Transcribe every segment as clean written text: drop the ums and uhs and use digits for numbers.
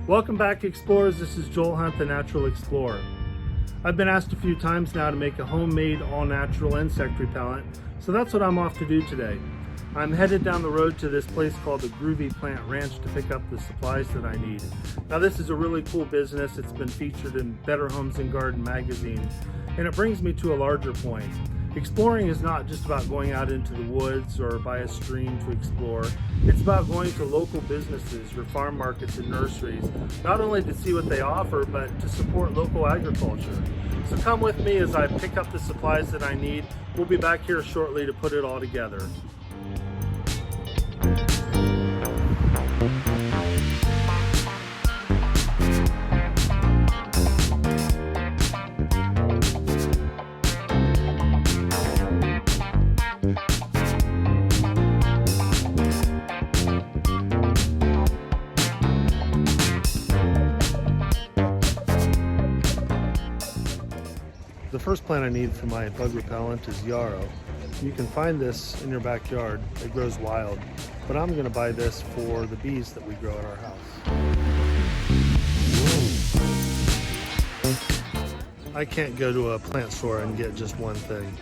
Welcome back, explorers. This is Joel Hunt, the Natural Explorer. I've been asked a few times now to make a homemade all-natural insect repellent, so that's what I'm off to do today. I'm headed down the road to this place called the Groovy Plant Ranch to pick up the supplies that I need. Now, this is a really cool business. It's been featured in Better Homes and Garden magazine, and it brings me to a larger point. Exploring is not just about going out into the woods or by a stream to explore. It's about going to local businesses or farm markets and nurseries, not only to see what they offer, but to support local agriculture. So come with me as I pick up the supplies that I need. We'll be back here shortly to put it all together. The first plant I need for my bug repellent is yarrow. You can find this in your backyard. It grows wild, but I'm going to buy this for the bees that we grow at our house. I can't go to a plant store and get just one thing.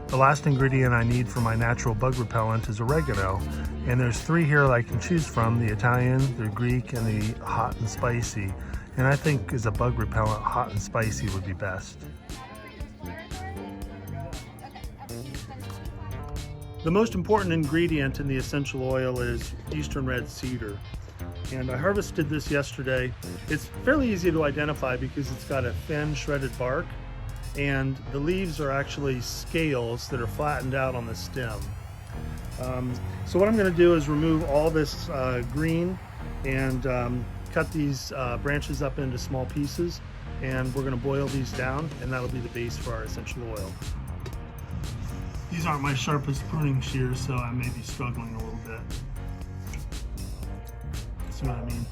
The last ingredient I need for my natural bug repellent is oregano, and there's 3 here that I can choose from: the Italian, the Greek, and the hot and spicy. And I think as a bug repellent, hot and spicy would be best. The most important ingredient in the essential oil is Eastern Red Cedar. And I harvested this yesterday. It's fairly easy to identify because it's got a thin shredded bark, and the leaves are actually scales that are flattened out on the stem. So what I'm going to do is remove all this green and cut these branches up into small pieces, and we're going to boil these down, and that'll be the base for our essential oil. These aren't my sharpest pruning shears, so I may be struggling a little bit. See what I mean?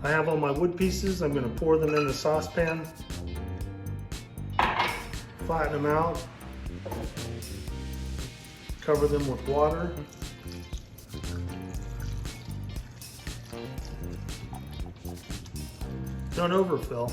I have all my wood pieces. I'm going to pour them in the saucepan, flatten them out, cover them with water. Don't overfill.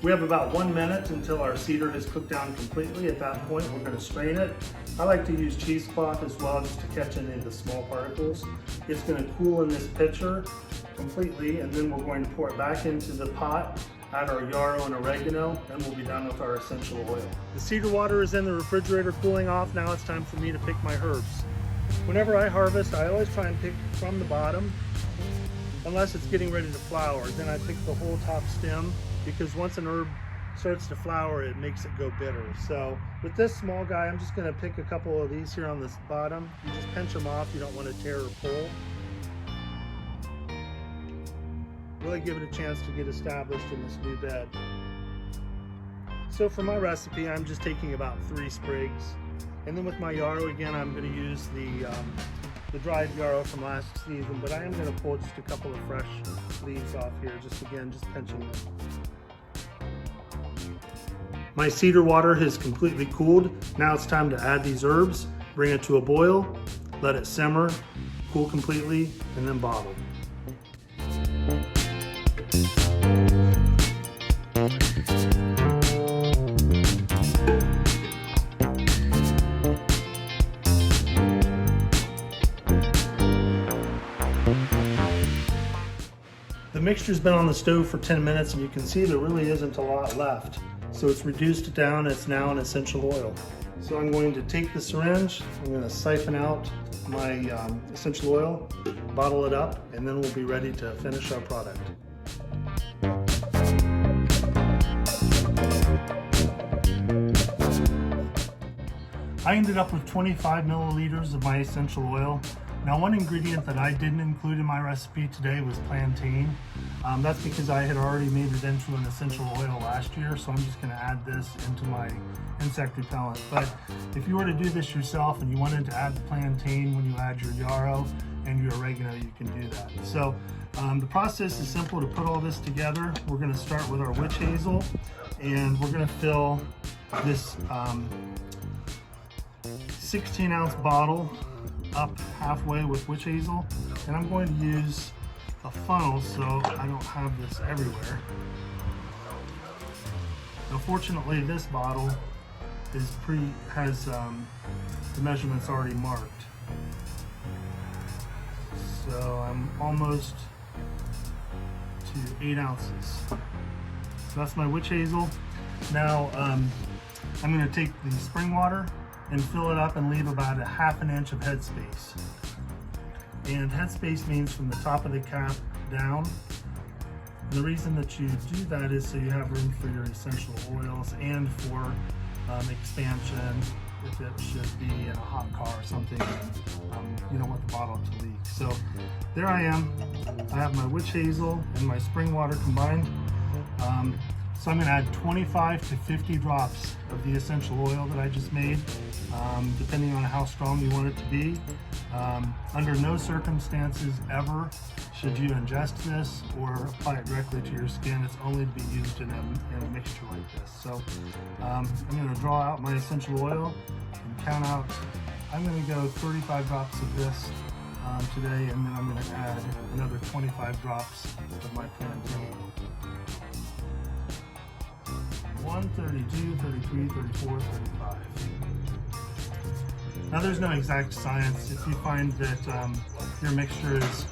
We have about 1 minute until our cedar has cooked down completely. At that point, we're going to strain it. I like to use cheesecloth as well, just to catch any of the small particles. It's going to cool in this pitcher completely, and then we're going to pour it back into the pot, add our yarrow and oregano, and we'll be done with our essential oil. The cedar water is in the refrigerator cooling off. Now it's time for me to pick my herbs. Whenever I harvest, I always try and pick from the bottom, unless it's getting ready to flower. Then I pick the whole top stem, because once an herb starts to flower, it makes it go bitter. So with this small guy, I'm just going to pick a couple of these here on this bottom. You just pinch them off. You don't want to tear or pull. Really give it a chance to get established in this new bed. So for my recipe, I'm just taking about 3 sprigs. And then with my yarrow, again, I'm going to use the dried yarrow from last season, but I am going to pull just a couple of fresh leaves off here, just pinching them. My cedar water has completely cooled. Now it's time to add these herbs, bring it to a boil, let it simmer, cool completely, and then bottle. The mixture's been on the stove for 10 minutes, and you can see there really isn't a lot left. So it's reduced down. It's now an essential oil. So I'm going to take the syringe, I'm going to siphon out my essential oil, bottle it up, and then we'll be ready to finish our product. I ended up with 25 milliliters of my essential oil. Now, one ingredient that I didn't include in my recipe today was plantain. That's because I had already made it into an essential oil last year, so I'm just going to add this into my insect repellent. But if you were to do this yourself and you wanted to add the plantain when you add your yarrow and your oregano, you can do that. So the process is simple to put all this together. We're going to start with our witch hazel, and we're going to fill this 16-ounce bottle up halfway with witch hazel, and I'm going to use a funnel so I don't have this everywhere. Now, fortunately, this bottle has the measurements already marked, so I'm almost to 8 ounces. So that's my witch hazel. Now I'm going to take the spring water and fill it up and leave about a ½ inch of headspace. And headspace means from the top of the cap down. And the reason that you do that is so you have room for your essential oils and for expansion if it should be in a hot car or something, you don't want the bottle to leak. So there I am. I have my witch hazel and my spring water combined. So I'm going to add 25 to 50 drops of the essential oil that I just made, depending on how strong you want it to be. Under no circumstances ever should you ingest this or apply it directly to your skin. It's only to be used in a mixture like this. So I'm going to draw out my essential oil and count out. I'm going to go 35 drops of this today, and then I'm going to add another 25 drops of my plantain. 1, 32, 33, 34, 35. Now, there's no exact science. If you find that your mixture is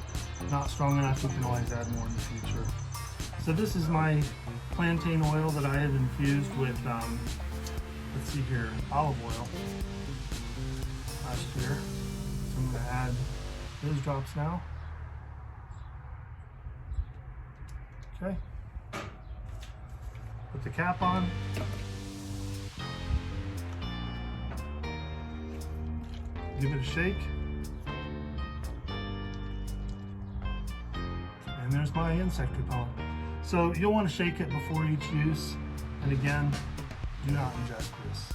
not strong enough, you can always add more in the future. So this is my plantain oil that I have infused with, let's see here, olive oil last year. So I'm going to add those drops now. Okay. Put the cap on. Give it a shake. And there's my insect repellent. So you'll want to shake it before each use. And again, do not ingest this.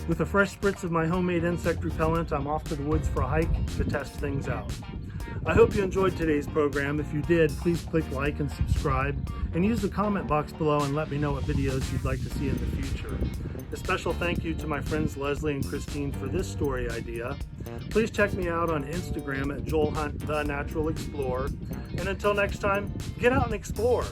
With a fresh spritz of my homemade insect repellent, I'm off to the woods for a hike to test things out. I hope you enjoyed today's program. If you did, please click like and subscribe, and use the comment box below and let me know what videos you'd like to see in the future. A special thank you to my friends Leslie and Christine for this story idea. Please check me out on Instagram at Joel Hunt, The Natural Explorer. And until next time, get out and explore.